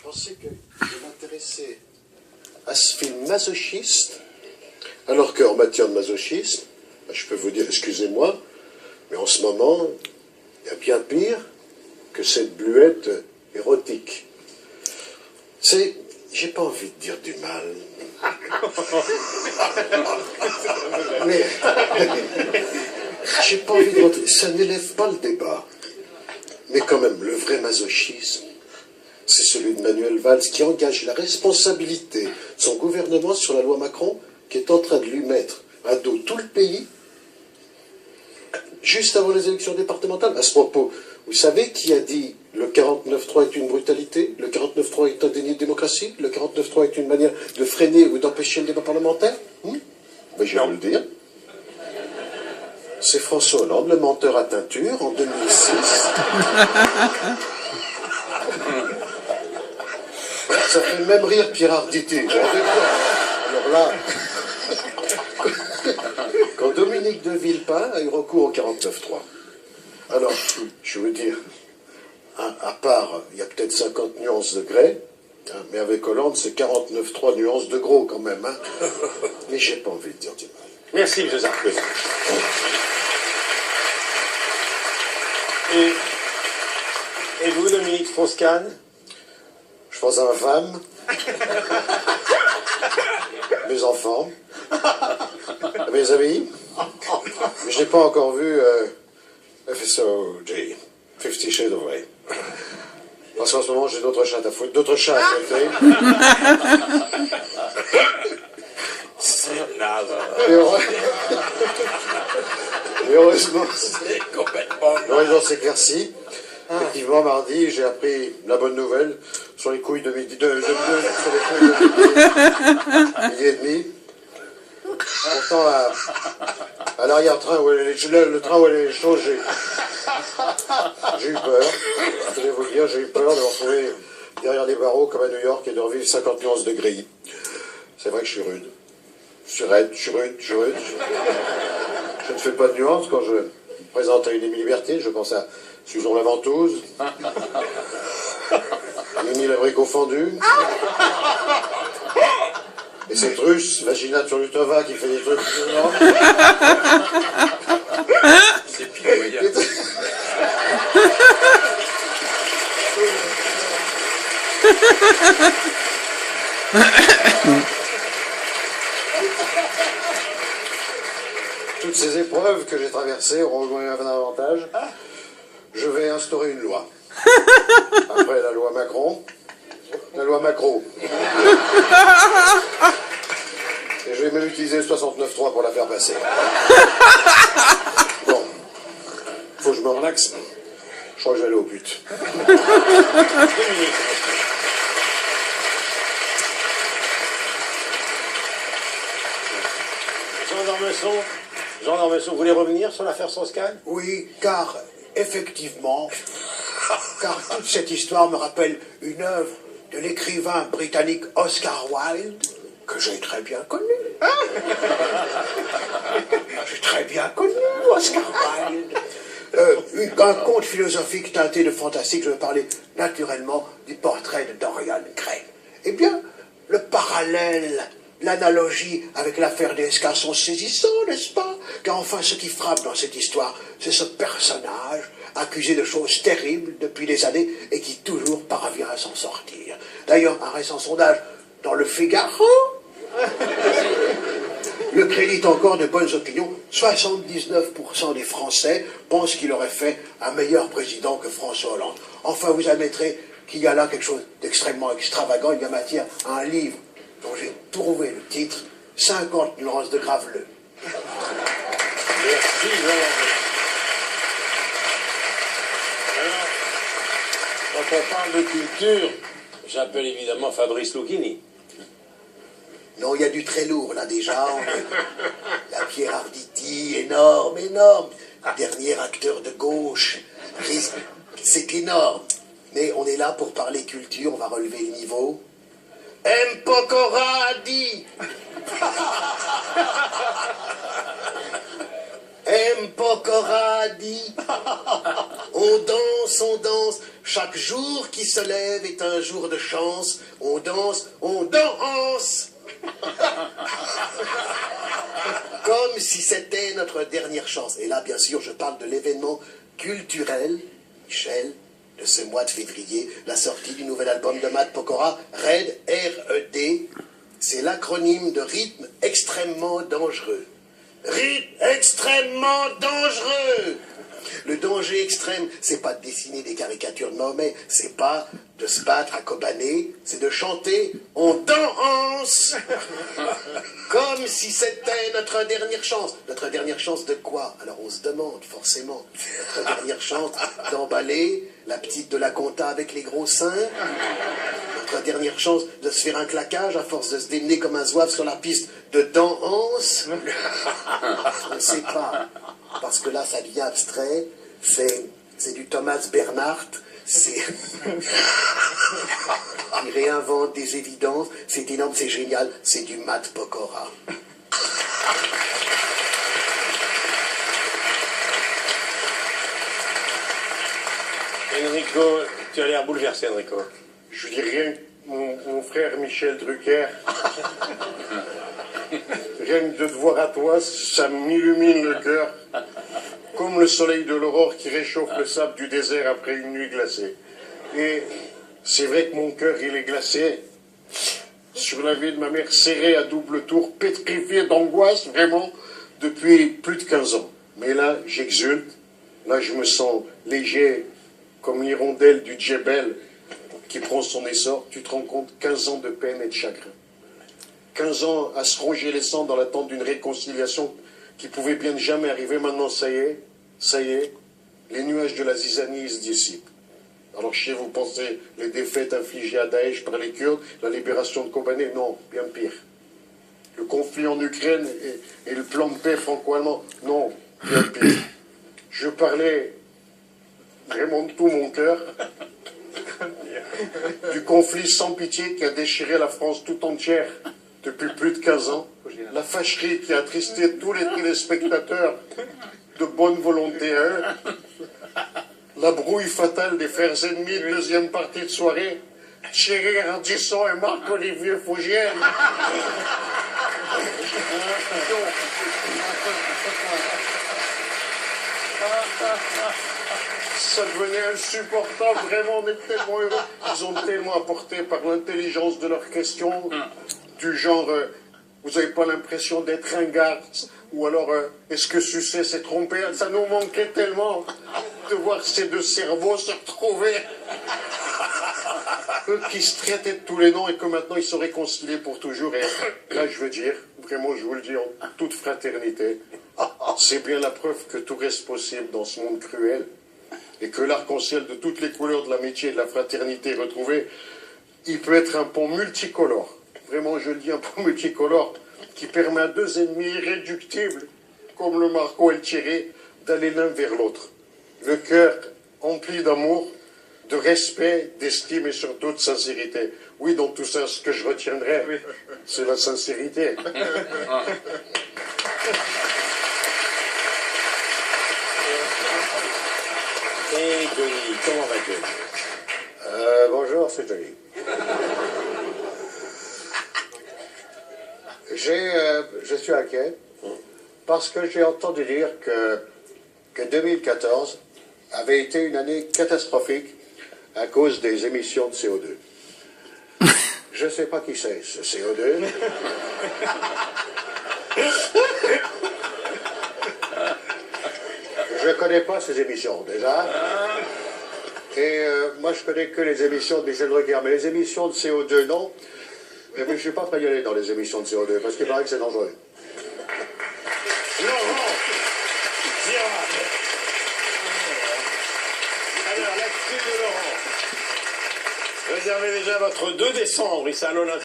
pensais que je m'intéressais à ce film masochiste, alors qu'en matière de masochisme, je peux vous dire, excusez-moi, mais en ce moment, il y a bien pire que cette bluette érotique. C'est... J'ai pas envie de dire du mal. Mais... j'ai pas envie de rentrer... Ça n'élève pas le débat. Mais quand même, le vrai masochisme, c'est celui de Manuel Valls qui engage la responsabilité de son gouvernement sur la loi Macron qui est en train de lui mettre à dos tout le pays juste avant les élections départementales. À ce propos, vous savez qui a dit le 49-3 est une brutalité, le 49-3 est un déni de démocratie, le 49-3 est une manière de freiner ou d'empêcher le débat parlementaire? Ben, je vais vous le dire. C'est François Hollande, le menteur à teinture, en 2006. Ça fait même rire Pierre Arditi. Alors là, quand Dominique de Villepin a eu recours au 49-3. Alors, je veux dire, à part, il y a peut-être 50 nuances de grès, hein, mais avec Hollande, c'est 49-3 nuances de gros quand même. Hein. Mais j'ai pas envie de dire du mal. Merci, M. Sarkozy. Et vous, Dominique Strauss-Kahn? Je pense à ma femme, mes enfants, mes amis, mais je n'ai pas encore vu FSOJ, 50 Shades of Grey. Parce qu'en ce moment, j'ai d'autres chats à foutre, d'autres chats à fouetter. Mais heureusement, l'horizon s'éclaircit. Effectivement, mardi, j'ai appris la bonne nouvelle sur les couilles de midi, sur les couilles de midi et demi. Pourtant, à l'arrière-train, le train où elle est chaud, j'ai eu peur. Je voulais vous le dire, j'ai eu peur de me retrouver derrière des barreaux comme à New York et de revivre 50 nuances de gris. C'est vrai que je suis rude. Je suis raide, je suis rude, je suis rude. Je ne fais pas de nuances quand je me présente à une demi-liberté. Je pense à Susan la ventouse, Mimi l'abricot fendu, et cette russe, Vagina Turlutova, qui fait des trucs énormes. C'est pitoyable. Toutes ces épreuves que j'ai traversées auront un avantage. Je vais instaurer une loi. Après la loi Macron, la loi Macron. Et je vais même utiliser le 69.3 pour la faire passer. Bon, faut que je me relaxe. Je crois que je vais aller au but. Jean d'Ormesson, vous voulez revenir sur l'affaire Strauss-Kahn? Oui, car, effectivement, car toute cette histoire me rappelle une œuvre de l'écrivain britannique Oscar Wilde, que j'ai très bien connu. J'ai très bien connu Oscar Wilde. Un conte philosophique teinté de fantastique, je vais parler naturellement du portrait de Dorian Gray. Eh bien, le parallèle, l'analogie avec l'affaire DSK sont saisissants, n'est-ce pas? Car enfin, ce qui frappe dans cette histoire, c'est ce personnage accusé de choses terribles depuis des années et qui toujours parvient à s'en sortir. D'ailleurs, un récent sondage dans le Figaro le crédite encore de bonnes opinions. 79% des Français pensent qu'il aurait fait un meilleur président que François Hollande. Enfin, vous admettrez qu'il y a là quelque chose d'extrêmement extravagant. Il y a matière à un livre dont j'ai trouvé le titre, 50 nuances de graveleux. Merci, Jean. Alors, quand on parle de culture, j'appelle évidemment Fabrice Lucchini. Non, il y a du très lourd, là, déjà. La Pierre Arditi, énorme, énorme. Dernier acteur de gauche. C'est énorme. Mais on est là pour parler culture, on va relever le niveau. M. Pokora a dit. M. Pokora dit on danse, chaque jour qui se lève est un jour de chance, on danse, comme si c'était notre dernière chance. Et là, bien sûr, je parle de l'événement culturel, Michel, de ce mois de février, la sortie du nouvel album de Matt Pokora, RED, R-E-D, c'est l'acronyme de rythme extrêmement dangereux. Rythme extrêmement dangereux. Le danger extrême, c'est pas de dessiner des caricatures de Mahomet, c'est pas de se battre à Kobané, c'est de chanter « On danse !» comme si c'était notre dernière chance. Notre dernière chance de quoi? Alors on se demande forcément. Notre dernière chance d'emballer la petite de la compta avec les gros seins. Notre dernière chance de se faire un claquage à force de se démener comme un zouave sur la piste de danse. On ne sait pas. Parce que là, ça devient abstrait. C'est du Thomas Bernhardt. Il réinvente des évidences. C'est énorme, c'est génial. C'est du Matt Pokora. Enrico, tu as l'air bouleversé, Enrico. Je dis rien que mon frère Michel Drucker. Rien que de te voir à toi, ça m'illumine le cœur. Comme le soleil de l'aurore qui réchauffe le sable du désert après une nuit glacée. Et c'est vrai que mon cœur, il est glacé. Sur la vie de ma mère, serré à double tour, pétrifié d'angoisse, vraiment, depuis plus de 15 ans. Mais là, j'exulte. Là, je me sens léger, comme l'hirondelle du Djebel qui prend son essor. Tu te rends compte, 15 ans de peine et de chagrin. 15 ans à se ronger les sangs dans l'attente d'une réconciliation qui pouvait bien jamais arriver. Maintenant, ça y est, les nuages de la zizanie se dissipent. Alors, chez vous pensez les défaites infligées à Daesh par les Kurdes, la libération de Kobané? Non, bien pire. Le conflit en Ukraine et le plan de paix franco-allemand? Non, bien pire. Je parlais vraiment de tout mon cœur du conflit sans pitié qui a déchiré la France tout entière depuis plus de 15 ans. La fâcherie qui a attristé tous les téléspectateurs de bonne volonté à eux. La brouille fatale des frères ennemis de deuxième partie de soirée. Thierry Ardisson et Marc-Olivier Fougère. Ça devenait insupportable, vraiment, on est tellement heureux. Ils ont tellement apporté par l'intelligence de leurs questions, du genre, vous n'avez pas l'impression d'être ringard, ou alors, est-ce que sucer s'est trompé? Ça nous manquait tellement de voir ces deux cerveaux se retrouver. Eux qui se traitaient de tous les noms et que maintenant ils sont réconciliés pour toujours. Et là, je veux dire, vraiment, je vous le dis en toute fraternité, c'est bien la preuve que tout reste possible dans ce monde cruel. Et que l'arc-en-ciel de toutes les couleurs de l'amitié et de la fraternité retrouvée, il peut être un pont multicolore. Vraiment, je le dis, un pont multicolore qui permet à deux ennemis irréductibles, comme le Marco et le Thierry, d'aller l'un vers l'autre. Le cœur empli d'amour, de respect, d'estime et surtout de sincérité. Oui, dans tout ça, ce que je retiendrai, c'est la sincérité. Et Johnny, comment va Johnny? Bonjour, c'est Johnny. Je suis inquiet parce que j'ai entendu dire que 2014 avait été une année catastrophique à cause des émissions de CO2. Je ne sais pas qui c'est, ce CO2. Je ne connais pas ces émissions, déjà. Et moi, je connais que les émissions de Michel Drucker. Mais les émissions de CO2, non. Mais je ne suis pas prêt d'y aller dans les émissions de CO2, parce qu'il paraît que c'est dangereux. Laurent Gérard. Alors, l'actu de Laurent. Réservez déjà votre 2 décembre, il s'annonce.